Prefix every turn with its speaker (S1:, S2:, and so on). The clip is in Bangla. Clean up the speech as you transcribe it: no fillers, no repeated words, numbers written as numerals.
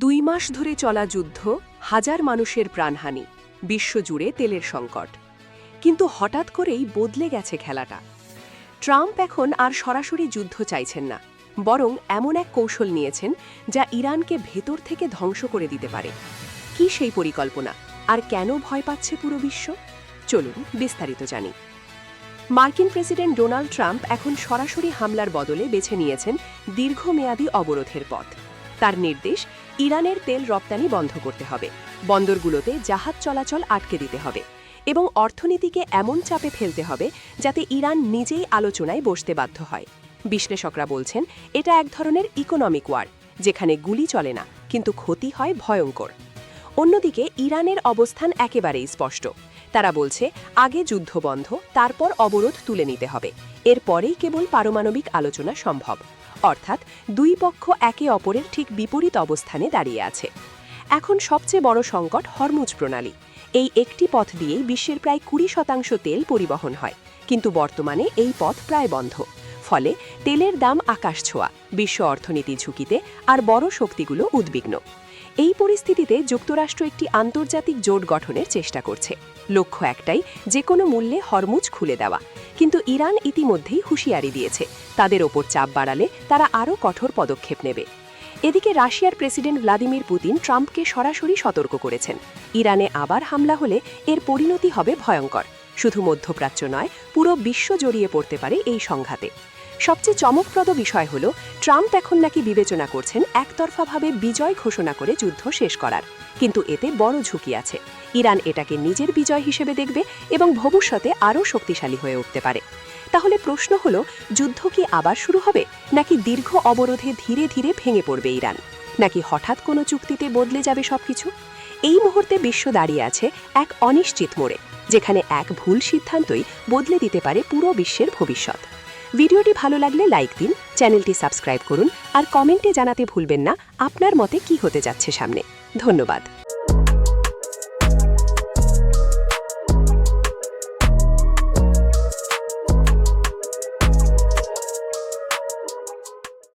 S1: 2 মাস ধরে চলা যুদ্ধ, হাজার মানুষের প্রাণহানি, বিশ্বজুড়ে তেলের সংকট। কিন্তু হঠাৎ করেই বদলে গেছে খেলাটা। ট্রাম্প এখন আর সরাসরি যুদ্ধ চাইছেন না, বরং এমন এক কৌশল নিয়েছেন যা ইরানকে ভেতর থেকে ধ্বংস করে দিতে পারে। কি সেই পরিকল্পনা, আর কেন ভয় পাচ্ছে পুরো বিশ্ব? চলুন বিস্তারিত জানি। মার্কিন প্রেসিডেন্ট ডোনাল্ড ট্রাম্প এখন সরাসরি হামলার বদলে বেছে নিয়েছেন দীর্ঘমেয়াদী অবরোধের পথ। তার নির্দেশ, ইরানের তেল রপ্তানি বন্ধ করতে হবে, বন্দরগুলোতে জাহাজ চলাচল আটকে দিতে হবে এবং অর্থনীতিকে এমন চাপে ফেলতে হবে যাতে ইরান নিজেই আলোচনায় বসতে বাধ্য হয়। বিশ্লেষকরা বলছেন এটা এক ধরনের ইকোনমিক ওয়ার, যেখানে গুলি চলে না, কিন্তু ক্ষতি হয় ভয়ঙ্কর। অন্যদিকে ইরানের অবস্থান একেবারেই স্পষ্ট। তারা বলছে আগে যুদ্ধ বন্ধ, তারপর অবরোধ তুলে নিতে হবে, এরপরেই কেবল পারমাণবিক আলোচনা সম্ভব। অর্থাৎ দুই পক্ষ একে অপরের ঠিক বিপরীত অবস্থানে দাঁড়িয়ে আছে। এখন সবচেয়ে বড় সংকট হরমুজ প্রণালী। এই একটি পথ দিয়েই বিশ্বের প্রায় 20% তেল পরিবহন হয়, কিন্তু বর্তমানে এই পথ প্রায় বন্ধ। ফলে তেলের দাম আকাশ ছোঁয়া, বিশ্ব অর্থনীতি ঝুঁকিতে, আর বড় শক্তিগুলো উদ্বিগ্ন। এই পরিস্থিতিতে যুক্তরাষ্ট্র একটি আন্তর্জাতিক জোট গঠনের চেষ্টা করছে। লক্ষ্য একটাই, যে কোনো মূল্যে হরমুজ খুলে দেওয়া। কিন্তু ইরান ইতিমধ্যেই হুঁশিয়ারি দিয়েছে, তাদের ওপর চাপ বাড়ালে তারা আরও কঠোর পদক্ষেপ নেবে। এদিকে রাশিয়ার প্রেসিডেন্ট ভ্লাদিমির পুতিন ট্রাম্পকে সরাসরি সতর্ক করেছেন, ইরানে আবার হামলা হলে এর পরিণতি হবে ভয়ঙ্কর। শুধু মধ্যপ্রাচ্য নয়, পুরো বিশ্ব জড়িয়ে পড়তে পারে এই সংঘাতে। সবচেয়ে চমকপ্রদ বিষয় হল, ট্রাম্প এখন নাকি বিবেচনা করছেন একতরফাভাবে বিজয় ঘোষণা করে যুদ্ধ শেষ করার। কিন্তু এতে বড় ঝুঁকি আছে। ইরান এটাকে নিজের বিজয় হিসেবে দেখবে এবং ভবিষ্যতে আরও শক্তিশালী হয়ে উঠতে পারে। তাহলে প্রশ্ন হল, যুদ্ধ কি আবার শুরু হবে, নাকি দীর্ঘ অবরোধে ধীরে ধীরে ভেঙে পড়বে ইরান, নাকি হঠাৎ কোনো চুক্তিতে বদলে যাবে সবকিছু? এই মুহূর্তে বিশ্ব দাঁড়িয়ে আছে এক অনিশ্চিত মোড়ে, যেখানে এক ভুল সিদ্ধান্তই বদলে দিতে পারে পুরো বিশ্বের ভবিষ্যৎ। ভিডিওটি ভালো লাগলে লাইক দিন, চ্যানেলটি সাবস্ক্রাইব করুন, আর কমেন্টে জানাতে ভুলবেন না আপনার মতে কি হতে যাচ্ছে সামনে। ধন্যবাদ।